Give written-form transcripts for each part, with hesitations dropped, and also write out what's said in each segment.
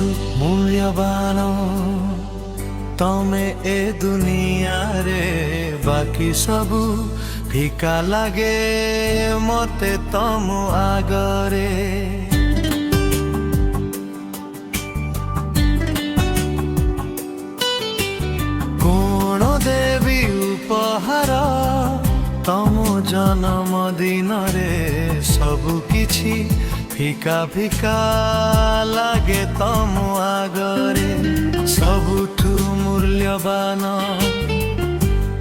ସବୁଠୁ ମୂଲ୍ୟବାନ ତମେ ଏ ଦୁନିଆରେ ବାକି ସବୁ ଫିକା ଲାଗେ ମତେ ତମ ଆଗରେ। କଣ ଦେବି ଉପହାର ତମ ଜନ୍ମ ଦିନରେ ସବୁ କିଛି ଫିକା ଫିକା ଲାଗେ ତମ ଆଗରେ। ସବୁଠୁ ମୂଲ୍ୟବାନ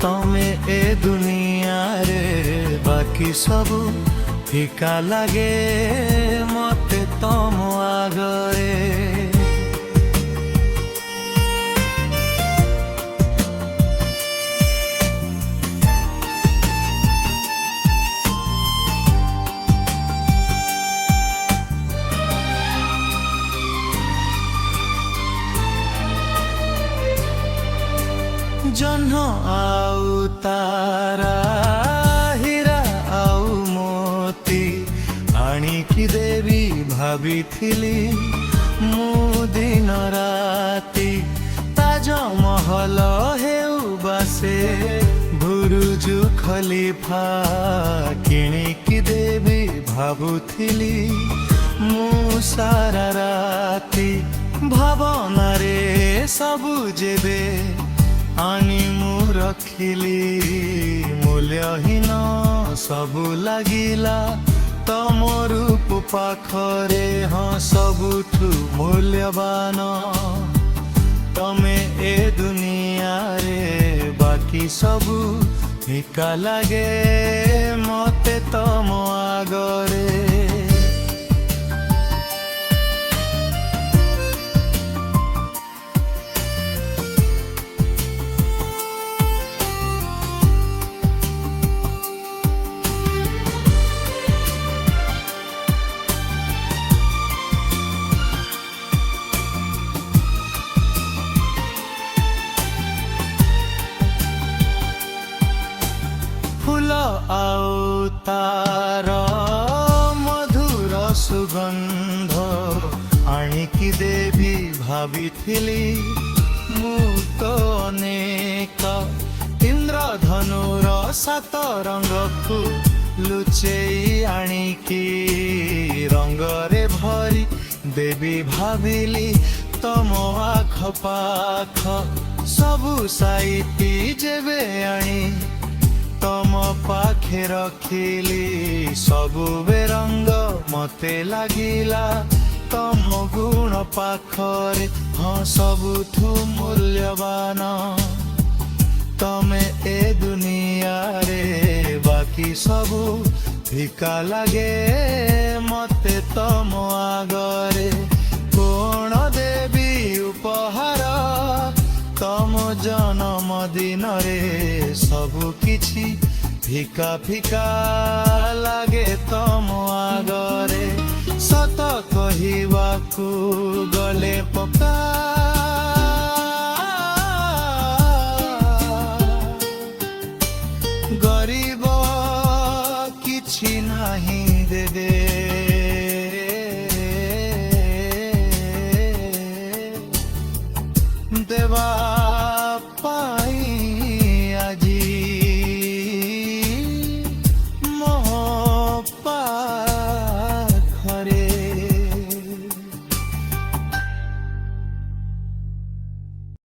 ତମେ ଏ ଦୁନିଆରେ ବାକି ସବୁ ଫିକା ଲାଗେ ମତେ ତମ ଆଗରେ। ଜହ୍ନ ଆଉ ତାରା ହୀରା ଆଉ ମୋତି ଆଣିକି ଦେବି ଭାବିଥିଲି ମୁଁ ଦିନ ରାତି। ତାଜମହଲ ହେଉ ବାସେ ବୁରୁଜ ଖଲିଫା କିଣିକି ଦେବି ଭାବୁଥିଲି ମୁଁ ସାରା ରାତି। ଭାବନାରେ ସବୁ ଯେବେ ଆଣି ମୁଁ ରଖିଲି ମୂଲ୍ୟହୀନ ସବୁ ଲାଗିଲା ତମ ରୂପ ପାଖରେ। ହଁ ସବୁଠୁ ମୂଲ୍ୟବାନ ତମେ ଏ ଦୁନିଆରେ ବାକି ସବୁ ଫିକା ଲାଗେ ମତେ ତମ ଆଗରେ। ଫୁଲ ଆଉ ତାର ମଧୁର ସୁଗନ୍ଧ ଆଣିକି ଦେବି ଭାବିଥିଲି ମୁଁ ତ ଅନେକ। ଇନ୍ଦ୍ରଧନୁର 7 ରଙ୍ଗକୁ ଲୁଚେଇ ଆଣିକି ରଙ୍ଗରେ ଭରି ଦେବି ଭାବିଲି ତମ ଆଖପାଖ ସବୁ ସାଇତି ଯେବେ ଆଣି ତମ ପାଖେ ରଖିଲି ସବୁ ବେରଙ୍ଗ ମତେ ଲାଗିଲା ତମ ଗୁଣ ପାଖରେ। ହଁ ସବୁଠୁ ମୂଲ୍ୟବାନ ତମେ ଏ ଦୁନିଆରେ ବାକି ସବୁ ଫିକା ଲାଗେ ମତେ ତମ ଆଗରେ। କଣ ଦେବି ଉପହାର ତମ ଜନ୍ମ ଦିନରେ ସବୁ କିଛି ଫିକା ଫିକା ଲାଗେ ତମ ଆଗରେ। ସତ କହିବାକୁ ଗଲେ ପକା ଗରିବ କିଛି ନାହିଁ ଦେବେ ଦେବା